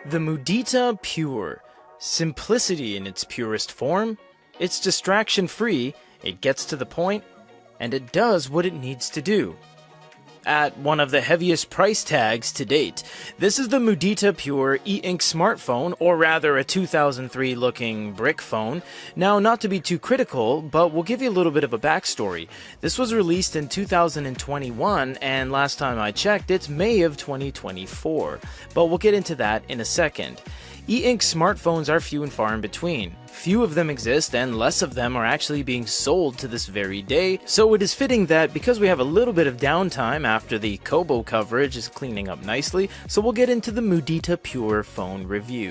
The Mudita Pure. Simplicity in its purest form. It's distraction-free, it gets to the point, and it does what it needs to do. At one of the heaviest price tags to date, this is the Mudita Pure EINK smartphone, or rather a 2003 looking brick phone. Now, not to be too critical, but we'll give you a little bit of a backstory. This was released in 2021, and last time I checked, it's May of 2024. But we'll get into that in a second. EINK smartphones are few and far in between. Few of them exist, and less of them are actually being sold to this very day, so it is fitting that because we have a little bit of downtime after the Kobo coverage is cleaning up nicely, so we'll get into the Mudita Pure phone review.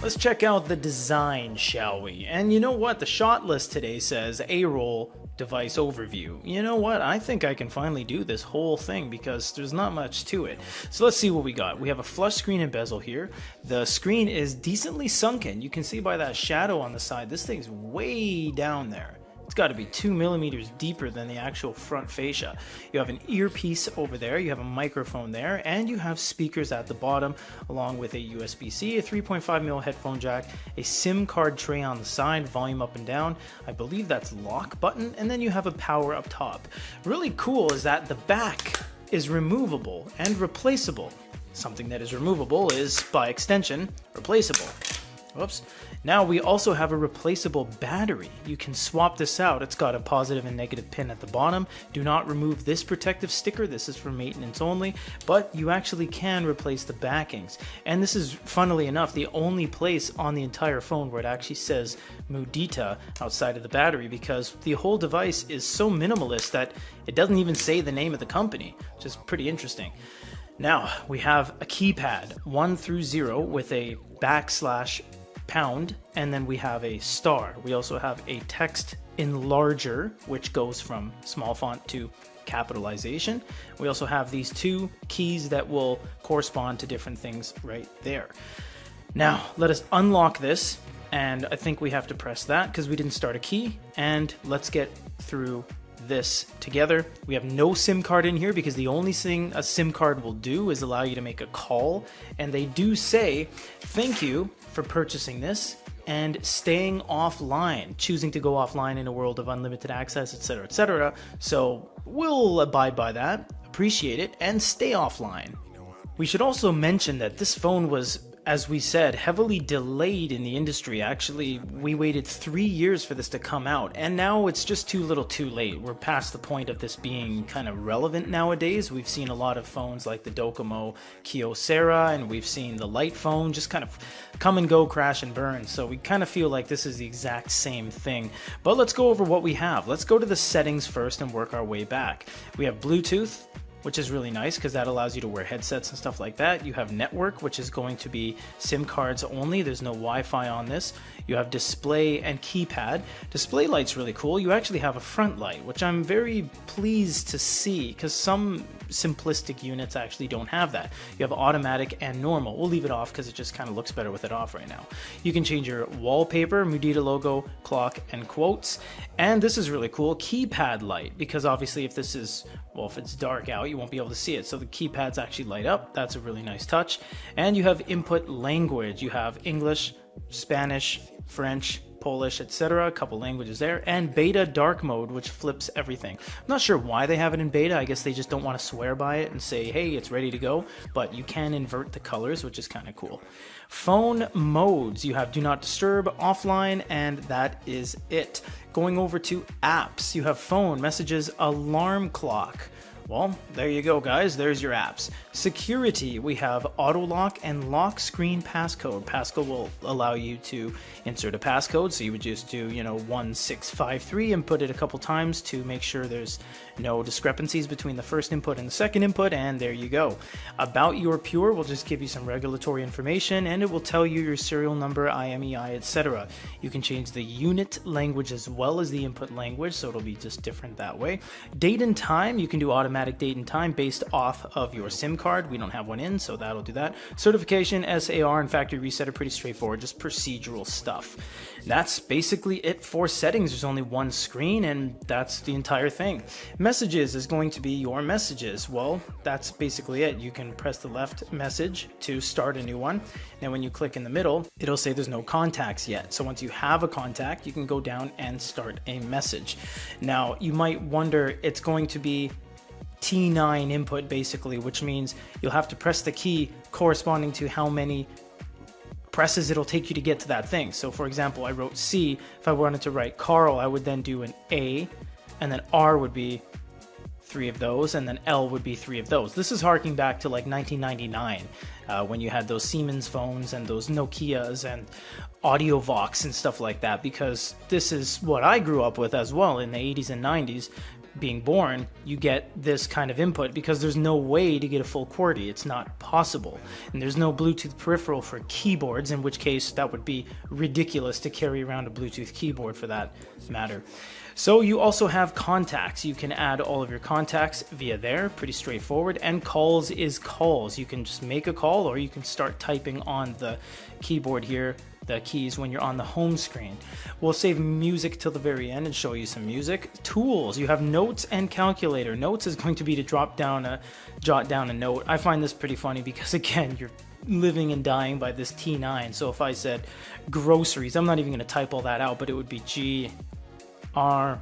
Let's check out the design, shall we? And you know what? The shot list today says A-roll device overview. You know what? I think I can finally do this whole thing because there's not much to it. So let's see what we got. We have a flush screen and bezel here. The screen is decently sunken. You can see by that shadow on the side, this thing's way down there. It's got to be 2 millimeters deeper than the actual front fascia. You have an earpiece over there, you have a microphone there, and you have speakers at the bottom, along with a USB-C, a 3.5mm headphone jack, a SIM card tray on the side, volume up and down. I believe that's lock button, and then you have a power up top. Really cool is that the back is removable and replaceable. Something that is removable is, by extension, replaceable. Whoops. Now we also have a replaceable battery. You can swap this out. It's got a positive and negative pin at the bottom. Do not remove this protective sticker. This is for maintenance only, but you actually can replace the backings. And this is, funnily enough, the only place on the entire phone where it actually says Mudita outside of the battery, because the whole device is so minimalist that it doesn't even say the name of the company, which is pretty interesting. Now we have a keypad 1 through 0 with a \#, and then we have a star. We also have a text enlarger, which goes from small font to capitalization. We also have these two keys that will correspond to different things right there. Now let us unlock this, and I think we have to press that because we didn't start a key, and let's get through this together. We have no SIM card in here because the only thing a SIM card will do is allow you to make a call, and they do say thank you for purchasing this and staying offline, choosing to go offline in a world of unlimited access, etc., etc. So we'll abide by that, appreciate it, and stay offline. We should also mention that this phone was, as we said, heavily delayed in the industry. Actually, we waited 3 years for this to come out, and now it's just too little too late. We're past the point of this being kind of relevant nowadays. We've seen a lot of phones like the Docomo Kyocera, and we've seen the Lite phone just kind of come and go, crash and burn. So we kind of feel like this is the exact same thing. But let's go over what we have. Let's go to the settings first and work our way back. We have Bluetooth, which is really nice because that allows you to wear headsets and stuff like that. You have network, which is going to be SIM cards only. There's no Wi-Fi on this. You have display and keypad. Display light's really cool. You actually have a front light, which I'm very pleased to see because some simplistic units actually don't have that. You have automatic and normal. We'll leave it off because it just kind of looks better with it off right now. You can change your wallpaper, Mudita logo, clock, and quotes. And this is really cool, keypad light, because obviously if this is, well, if it's dark out, you won't be able to see it. So the keypads actually light up. That's a really nice touch. And you have input language. You have English, Spanish, French, Polish, etc. A couple languages there, and beta dark mode, which flips everything. I'm not sure why they have it in beta. I guess they just don't want to swear by it and say, hey, it's ready to go, but you can invert the colors, which is kind of cool. Phone modes, you have do not disturb, offline, and that is it. Going over to apps, you have phone, messages, alarm clock. Well, there you go, guys. There's your apps. Security, we have auto lock and lock screen passcode. Passcode will allow you to insert a passcode, so you would just do, 1653 and put it a couple times to make sure there's no discrepancies between the first input and the second input, and there you go. About Your Pure will just give you some regulatory information, and it will tell you your serial number, IMEI, etc. You can change the unit language as well as the input language, so it'll be just different that way. Date and time, you can do automatic automatic date and time based off of your SIM card. We don't have one in, so that'll do that. Certification, SAR, and factory reset are pretty straightforward, just procedural stuff. That's basically it for settings. There's only one screen, and that's the entire thing. Messages is going to be your messages. Well, that's basically it. You can press the left message to start a new one. Then when you click in the middle, it'll say there's no contacts yet. So once you have a contact, you can go down and start a message. Now, you might wonder, it's going to be T9 input basically, which means you'll have to press the key corresponding to how many presses it'll take you to get to that thing. So for example, I wrote C. If I wanted to write Carl, I would then do an A, and then R would be 3 of those, and then L would be 3 of those. This is harking back to like 1999 when you had those Siemens phones and those Nokias and AudioVox and stuff like that, because this is what I grew up with as well in the 80s and 90s. Being born, you get this kind of input because there's no way to get a full QWERTY. It's not possible. And there's no Bluetooth peripheral for keyboards, in which case that would be ridiculous to carry around a Bluetooth keyboard for that matter. So you also have contacts. You can add all of your contacts via there, pretty straightforward. And calls is calls. You can just make a call, or you can start typing on the keyboard here, the keys, when you're on the home screen. We'll save music till the very end and show you some music. Tools, you have notes and calculator. Notes is going to be to jot down a note. I find this pretty funny because again, you're living and dying by this T9. So if I said groceries, I'm not even going to type all that out, but it would be GROCE.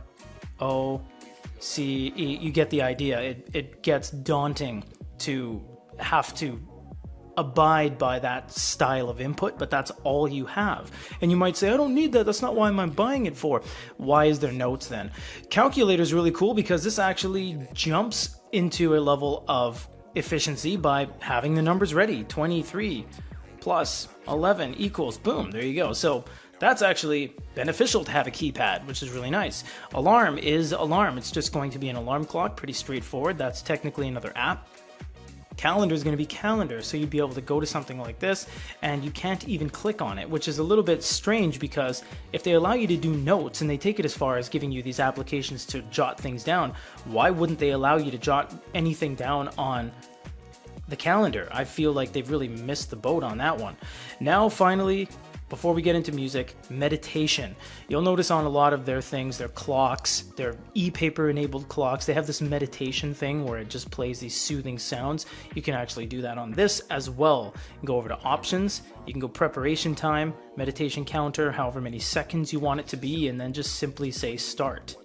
You get the idea. It gets daunting to have to abide by that style of input, but that's all you have. And you might say, I don't need that. That's not why I'm buying it for. Why is there notes then? Calculator is really cool because this actually jumps into a level of efficiency by having the numbers ready. 23 plus 11 equals, boom, there you go. So that's actually beneficial to have a keypad, which is really nice. Alarm is alarm. It's just going to be an alarm clock, pretty straightforward. That's technically another app. Calendar is going to be calendar, so you'd be able to go to something like this and you can't even click on it, which is a little bit strange because if they allow you to do notes and they take it as far as giving you these applications to jot things down, why wouldn't they allow you to jot anything down on the calendar? I feel like they've really missed the boat on that one. Now finally, before we get into music, meditation. You'll notice on a lot of their things, their clocks, their e-paper enabled clocks, they have this meditation thing where it just plays these soothing sounds. You can actually do that on this as well. You can go over to options, you can go preparation time, meditation counter, however many seconds you want it to be, and then just simply say start.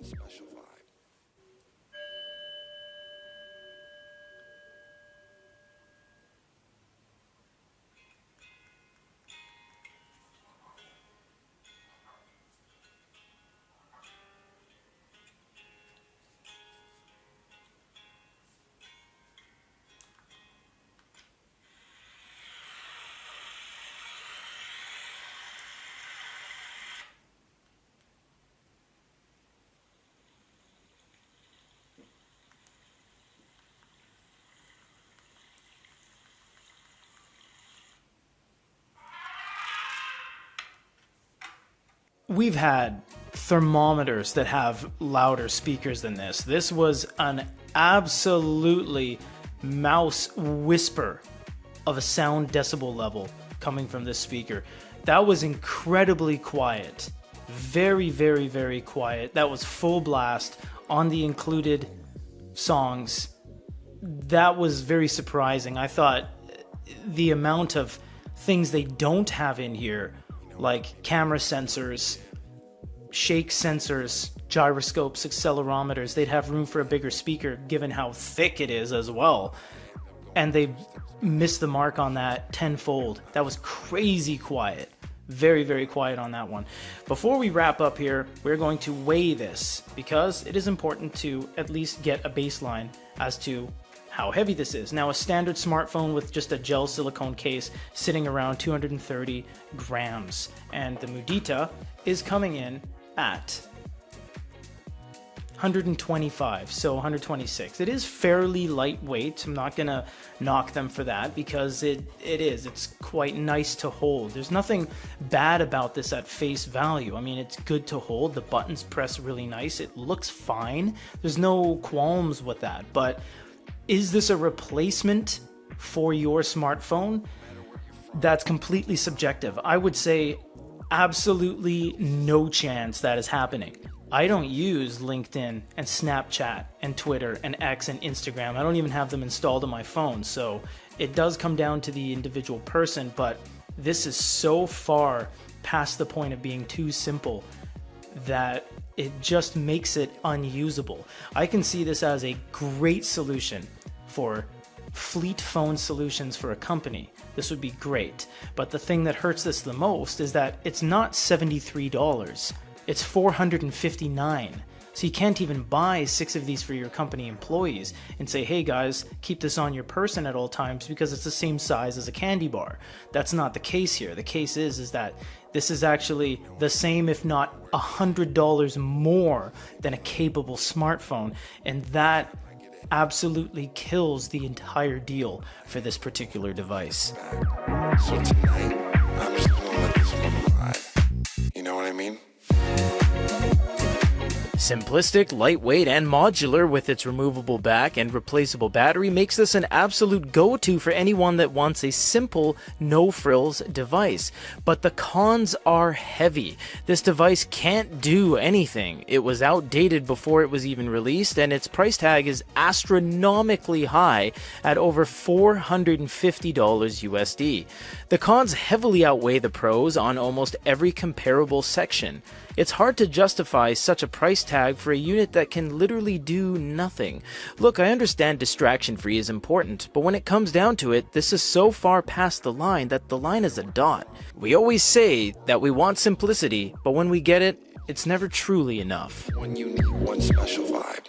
We've had thermometers that have louder speakers than this. This was an absolutely mouse whisper of a sound decibel level coming from this speaker. That was incredibly quiet. Very, very, very quiet. That was full blast on the included songs. That was very surprising. I thought the amount of things they don't have in here, like camera sensors, shake sensors, gyroscopes, accelerometers, they'd have room for a bigger speaker given how thick it is as well. And they missed the mark on that tenfold. That was crazy quiet. Very, very quiet on that one. Before we wrap up here, we're going to weigh this because it is important to at least get a baseline as to how heavy this is. Now, a standard smartphone with just a gel silicone case sitting around 230 grams, and the Mudita is coming in at 125, so 126. It is fairly lightweight. I'm not gonna knock them for that because it's quite nice to hold. There's nothing bad about this at face value. I mean, it's good to hold. The buttons press really nice. It looks fine. There's no qualms with that. But is this a replacement for your smartphone? That's completely subjective. I would say absolutely no chance that is happening. I don't use LinkedIn and Snapchat and Twitter and X and Instagram. I don't even have them installed on my phone. So it does come down to the individual person, but this is so far past the point of being too simple that it just makes it unusable. I can see this as a great solution for fleet phone solutions for a company. This would be great. But the thing that hurts this the most is that it's not $73. It's $459. So you can't even buy 6 of these for your company employees and say, hey guys, keep this on your person at all times because it's the same size as a candy bar. That's not the case here. The case is that this is actually the same, if not $100 more than a capable smartphone. And that absolutely kills the entire deal for this particular device. So tonight, I'm just gonna let this one ride. You know what I mean? Simplistic, lightweight, and modular with its removable back and replaceable battery makes this an absolute go-to for anyone that wants a simple, no-frills device. But the cons are heavy. This device can't do anything. It was outdated before it was even released, and its price tag is astronomically high at over $450 USD. The cons heavily outweigh the pros on almost every comparable section. It's hard to justify such a price tag for a unit that can literally do nothing. Look, I understand distraction-free is important, but when it comes down to it, this is so far past the line that the line is a dot. We always say that we want simplicity, but when we get it, it's never truly enough. When you need one special vibe.